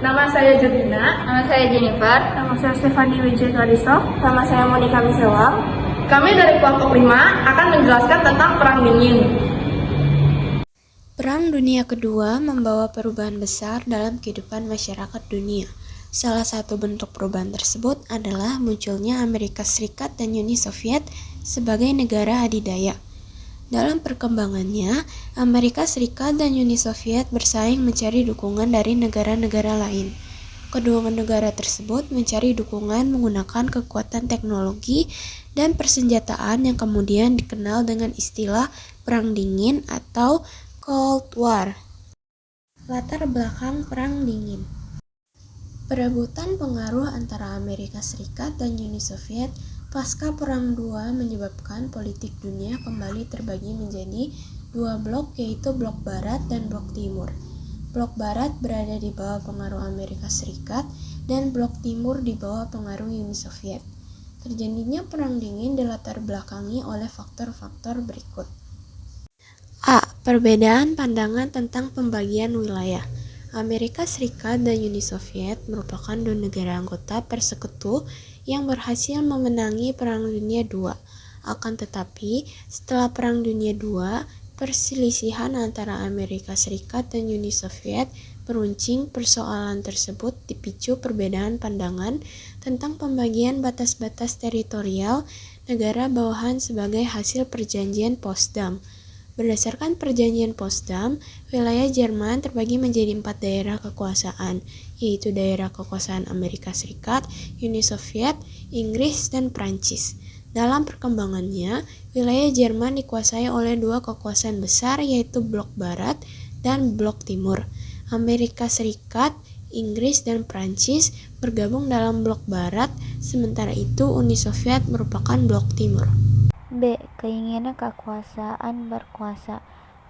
Nama saya Jovina. Nama saya Jennifer. Nama saya Stefani Wijaya Karisto. Nama saya Monika Misewang. Kami dari kelompok 5 akan menjelaskan tentang Perang Dingin. Perang Dunia Kedua membawa perubahan besar dalam kehidupan masyarakat dunia. Salah satu bentuk perubahan tersebut adalah munculnya Amerika Serikat dan Uni Soviet sebagai negara adidaya. Dalam perkembangannya, Amerika Serikat dan Uni Soviet bersaing mencari dukungan dari negara-negara lain. Kedua negara tersebut mencari dukungan menggunakan kekuatan teknologi dan persenjataan yang kemudian dikenal dengan istilah Perang Dingin atau Cold War. Latar belakang Perang Dingin. Perebutan pengaruh antara Amerika Serikat dan Uni Soviet pasca Perang II menyebabkan politik dunia kembali terbagi menjadi dua blok, yaitu blok Barat dan blok Timur. Blok Barat berada di bawah pengaruh Amerika Serikat dan blok Timur di bawah pengaruh Uni Soviet. Terjadinya Perang Dingin dilatar belakangi oleh faktor-faktor berikut. A. Perbedaan pandangan tentang pembagian wilayah. Amerika Serikat dan Uni Soviet merupakan dua negara anggota persekutu yang berhasil memenangi Perang Dunia II. Akan tetapi, setelah Perang Dunia II, perselisihan antara Amerika Serikat dan Uni Soviet beruncing. Persoalan tersebut dipicu perbedaan pandangan tentang pembagian batas-batas teritorial negara bawahan sebagai hasil perjanjian Potsdam. Berdasarkan perjanjian Potsdam, wilayah Jerman terbagi menjadi 4 daerah kekuasaan, yaitu daerah kekuasaan Amerika Serikat, Uni Soviet, Inggris, dan Prancis. Dalam perkembangannya, wilayah Jerman dikuasai oleh dua kekuasaan besar, yaitu Blok Barat dan Blok Timur. Amerika Serikat, Inggris, dan Prancis bergabung dalam Blok Barat, sementara itu Uni Soviet merupakan Blok Timur. B. Keinginan kekuasaan berkuasa.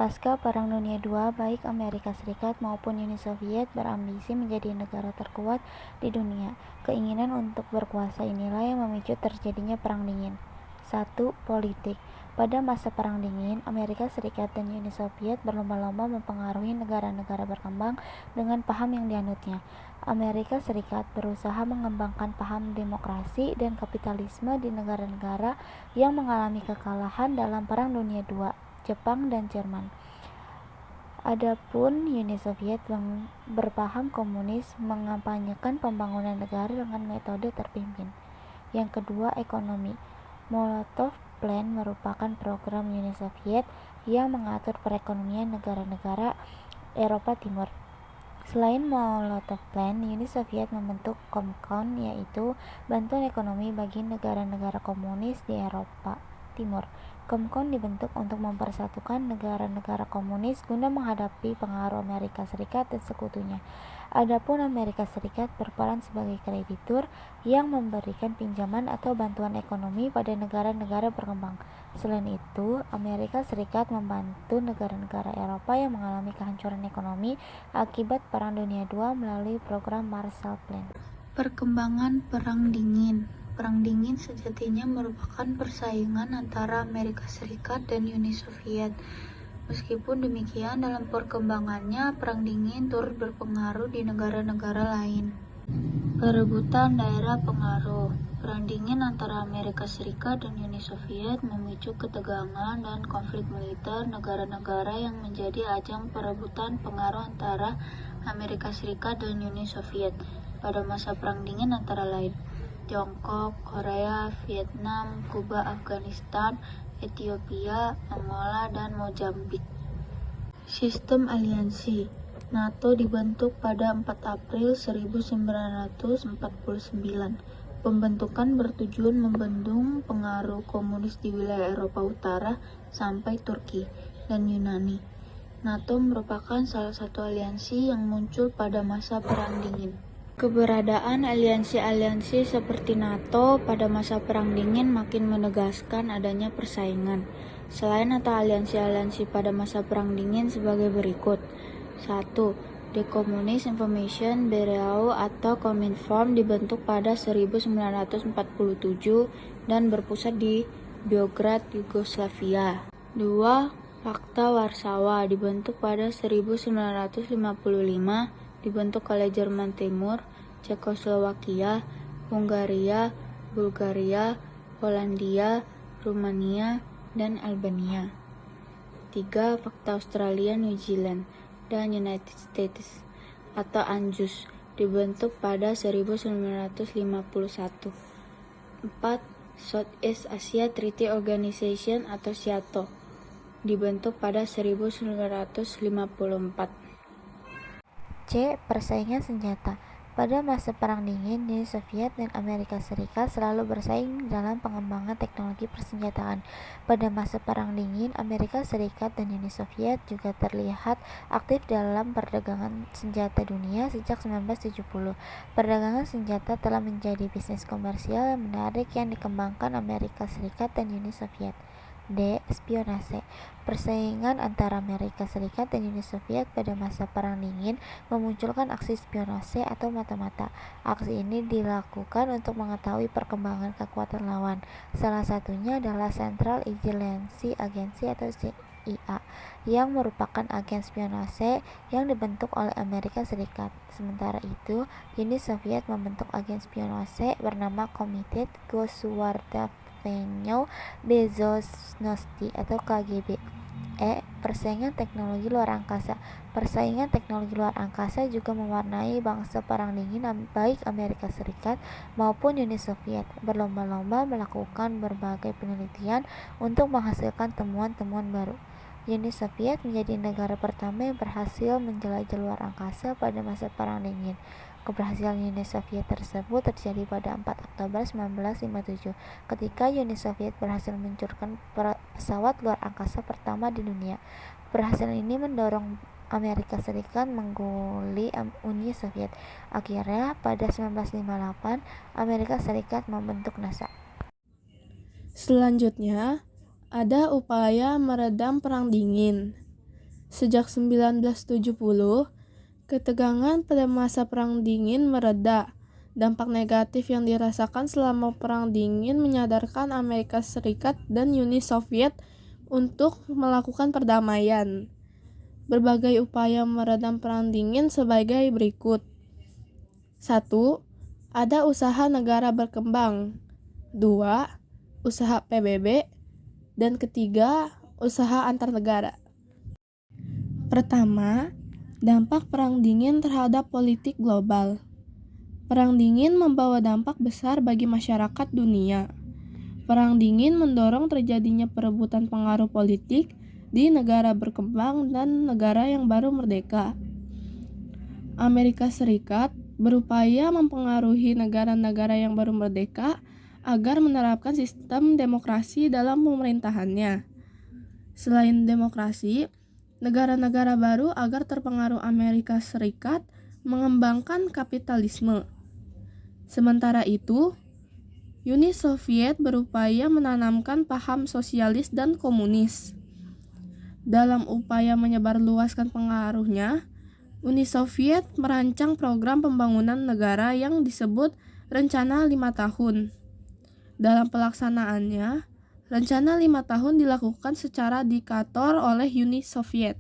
Pasca Perang Dunia II, baik Amerika Serikat maupun Uni Soviet berambisi menjadi negara terkuat di dunia. Keinginan untuk berkuasa inilah yang memicu terjadinya Perang Dingin. 1. Politik. Pada masa Perang Dingin, Amerika Serikat dan Uni Soviet berlomba-lomba mempengaruhi negara-negara berkembang dengan paham yang dianutnya. Amerika Serikat berusaha mengembangkan paham demokrasi dan kapitalisme di negara-negara yang mengalami kekalahan dalam Perang Dunia II, Jepang dan Jerman. Adapun Uni Soviet yang berpaham komunis mengampanyekan pembangunan negara dengan metode terpimpin. Yang kedua, ekonomi. Molotov Plan merupakan program Uni Soviet yang mengatur perekonomian negara-negara Eropa Timur. Selain Molotov Plan, Uni Soviet membentuk Comecon, yaitu bantuan ekonomi bagi negara-negara komunis di Eropa Timur. Comecon dibentuk untuk mempersatukan negara-negara komunis guna menghadapi pengaruh Amerika Serikat dan sekutunya. Adapun Amerika Serikat berperan sebagai kreditur yang memberikan pinjaman atau bantuan ekonomi pada negara-negara berkembang. Selain itu, Amerika Serikat membantu negara-negara Eropa yang mengalami kehancuran ekonomi akibat Perang Dunia II melalui program Marshall Plan. Perkembangan Perang Dingin. Perang Dingin sejatinya merupakan persaingan antara Amerika Serikat dan Uni Soviet. Meskipun demikian, dalam perkembangannya, Perang Dingin turut berpengaruh di negara-negara lain. Perebutan daerah pengaruh. Perang Dingin antara Amerika Serikat dan Uni Soviet memicu ketegangan dan konflik militer negara-negara yang menjadi ajang perebutan pengaruh antara Amerika Serikat dan Uni Soviet pada masa Perang Dingin antara lain Tiongkok, Korea, Vietnam, Kuba, Afghanistan, Ethiopia, Angola, dan Mozambik. Sistem aliansi. NATO dibentuk pada 4 April 1949. Pembentukan bertujuan membendung pengaruh komunis di wilayah Eropa Utara sampai Turki dan Yunani. NATO merupakan salah satu aliansi yang muncul pada masa Perang Dingin. Keberadaan aliansi-aliansi seperti NATO pada masa Perang Dingin makin menegaskan adanya persaingan. Selain atau aliansi-aliansi pada masa Perang Dingin sebagai berikut. 1. The Communist Information Bureau atau Cominform dibentuk pada 1947 dan berpusat di Beograd, Yugoslavia. 2. Fakta Warsawa dibentuk pada 1955 dibentuk oleh Jerman Timur, Cekoslowakia, Hungaria, Bulgaria, Polandia, Rumania, dan Albania. 3. Fakta Australia, New Zealand, dan United States atau ANZUS dibentuk pada 1951. 4. Southeast Asia Treaty Organization atau SEATO dibentuk pada 1954. C. Persaingan senjata. Pada masa Perang Dingin, Uni Soviet dan Amerika Serikat selalu bersaing dalam pengembangan teknologi persenjataan. Pada masa Perang Dingin, Amerika Serikat dan Uni Soviet juga terlihat aktif dalam perdagangan senjata dunia sejak 1970. Perdagangan senjata telah menjadi bisnis komersial yang menarik yang dikembangkan Amerika Serikat dan Uni Soviet. D. Spionase. Persaingan antara Amerika Serikat dan Uni Soviet pada masa Perang Dingin memunculkan aksi spionase atau mata-mata. Aksi ini dilakukan untuk mengetahui perkembangan kekuatan lawan. Salah satunya adalah Central Intelligence Agency atau CIA, yang merupakan agen spionase yang dibentuk oleh Amerika Serikat. Sementara itu, Uni Soviet membentuk agen spionase bernama Komitet Gosuwardavenyo Bezosnosti atau KGB. Persaingan teknologi luar angkasa. Persaingan teknologi luar angkasa juga mewarnai bangsa Perang Dingin, baik Amerika Serikat maupun Uni Soviet berlomba-lomba melakukan berbagai penelitian untuk menghasilkan temuan-temuan baru. Uni Soviet menjadi negara pertama yang berhasil menjelajah luar angkasa pada masa Perang Dingin. Keberhasilan Uni Soviet tersebut terjadi pada 4 Oktober 1957 ketika Uni Soviet berhasil meluncurkan pesawat luar angkasa pertama di dunia. Keberhasilan ini mendorong Amerika Serikat mengguli Uni Soviet. Akhirnya, pada 1958, Amerika Serikat membentuk NASA. Selanjutnya, ada upaya meredam Perang Dingin. Sejak 1970, ketegangan pada masa Perang Dingin mereda. Dampak negatif yang dirasakan selama Perang Dingin menyadarkan Amerika Serikat dan Uni Soviet untuk melakukan perdamaian. Berbagai upaya meredam Perang Dingin sebagai berikut. 1. Ada usaha negara berkembang. 2. Usaha PBB. Dan ketiga, usaha antar negara. Pertama, dampak Perang Dingin terhadap politik global. Perang Dingin membawa dampak besar bagi masyarakat dunia. Perang Dingin mendorong terjadinya perebutan pengaruh politik di negara berkembang dan negara yang baru merdeka. Amerika Serikat berupaya mempengaruhi negara-negara yang baru merdeka agar menerapkan sistem demokrasi dalam pemerintahannya. Selain demokrasi, negara-negara baru agar terpengaruh Amerika Serikat mengembangkan kapitalisme. Sementara itu, Uni Soviet berupaya menanamkan paham sosialis dan komunis. Dalam upaya menyebarluaskan pengaruhnya, Uni Soviet merancang program pembangunan negara yang disebut Rencana 5 Tahun. Dalam pelaksanaannya, rencana 5 tahun dilakukan secara diktator oleh Uni Soviet.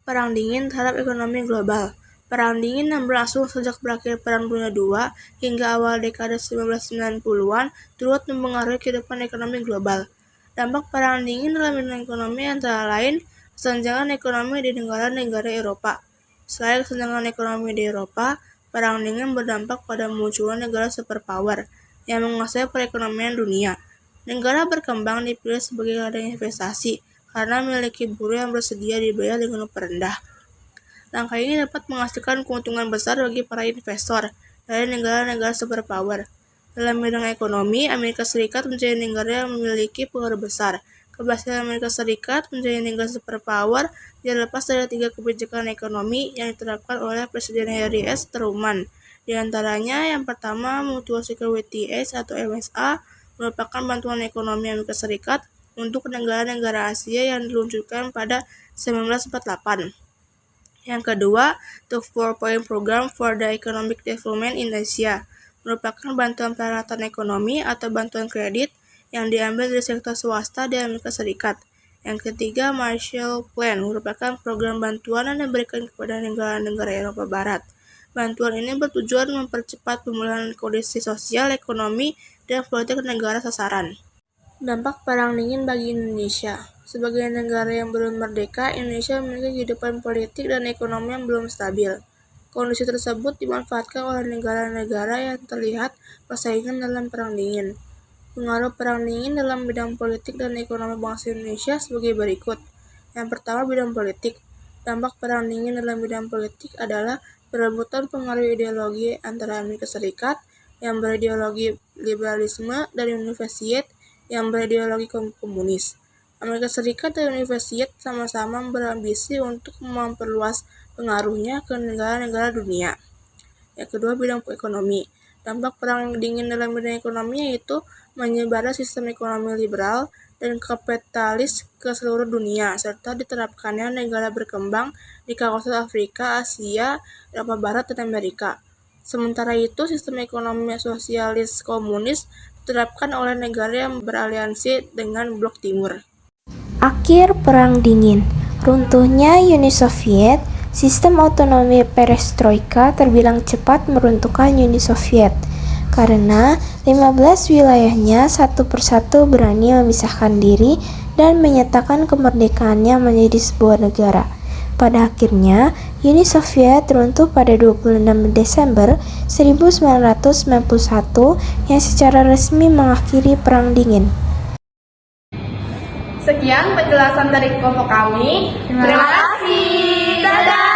Perang Dingin terhadap ekonomi global. Perang Dingin yang berlangsung sejak berakhir Perang Dunia II hingga awal dekade 1990-an turut mempengaruhi kehidupan ekonomi global. Dampak Perang Dingin dalam bidang ekonomi antara lain kesenjangan ekonomi di negara-negara Eropa. Selain kesenjangan ekonomi di Eropa, Perang Dingin berdampak pada munculnya negara superpower yang menguasai perekonomian dunia. Negara berkembang dipilih sebagai ladang investasi karena memiliki buruh yang bersedia dibayar dengan upah rendah. Langkah ini dapat menghasilkan keuntungan besar bagi para investor dari negara-negara superpower. Dalam bidang ekonomi, Amerika Serikat menjadi negara yang memiliki pengaruh besar. Keberhasilan Amerika Serikat menjadi negara superpower dilepas dari 3 kebijakan ekonomi yang diterapkan oleh Presiden Harry S. Truman. Di antaranya, yang pertama, Mutual Security Act atau MSA merupakan bantuan ekonomi Amerika Serikat untuk negara-negara Asia yang diluncurkan pada 1948. Yang kedua, the 4-Point Program for the Economic Development in Asia merupakan bantuan peralatan ekonomi atau bantuan kredit yang diambil dari sektor swasta di Amerika Serikat. Yang ketiga, Marshall Plan merupakan program bantuan yang diberikan kepada negara-negara Eropa Barat. Bantuan ini bertujuan mempercepat pemulihan kondisi sosial, ekonomi, dan politik negara sasaran. Dampak Perang Dingin bagi Indonesia. Sebagai negara yang belum merdeka, Indonesia memiliki kehidupan politik dan ekonomi yang belum stabil. Kondisi tersebut dimanfaatkan oleh negara-negara yang terlihat persaingan dalam Perang Dingin. Pengaruh Perang Dingin dalam bidang politik dan ekonomi bangsa Indonesia sebagai berikut. Yang pertama, bidang politik. Dampak Perang Dingin dalam bidang politik adalah perebutan pengaruh ideologi antara Amerika Serikat yang berideologi liberalisme dan Uni Soviet yang berideologi komunis. Amerika Serikat dan Uni Soviet sama-sama berambisi untuk memperluas pengaruhnya ke negara-negara dunia. Yang kedua, bidang ekonomi. Dampak Perang Dingin dalam bidang ekonomi yaitu menyebarnya sistem ekonomi liberal dan kapitalis ke seluruh dunia, serta diterapkannya negara berkembang di kawasan Afrika, Asia, Eropa Barat, dan Amerika. Sementara itu, sistem ekonomi sosialis komunis diterapkan oleh negara yang beraliansi dengan Blok Timur. Akhir Perang Dingin. Runtuhnya Uni Soviet, sistem otonomi perestroika terbilang cepat meruntuhkan Uni Soviet karena 15 wilayahnya satu persatu berani memisahkan diri dan menyatakan kemerdekaannya menjadi sebuah negara. Pada akhirnya, Uni Soviet runtuh pada 26 Desember 1991 yang secara resmi mengakhiri Perang Dingin. Sekian penjelasan dari kelompok kami. Terima kasih. Dadah.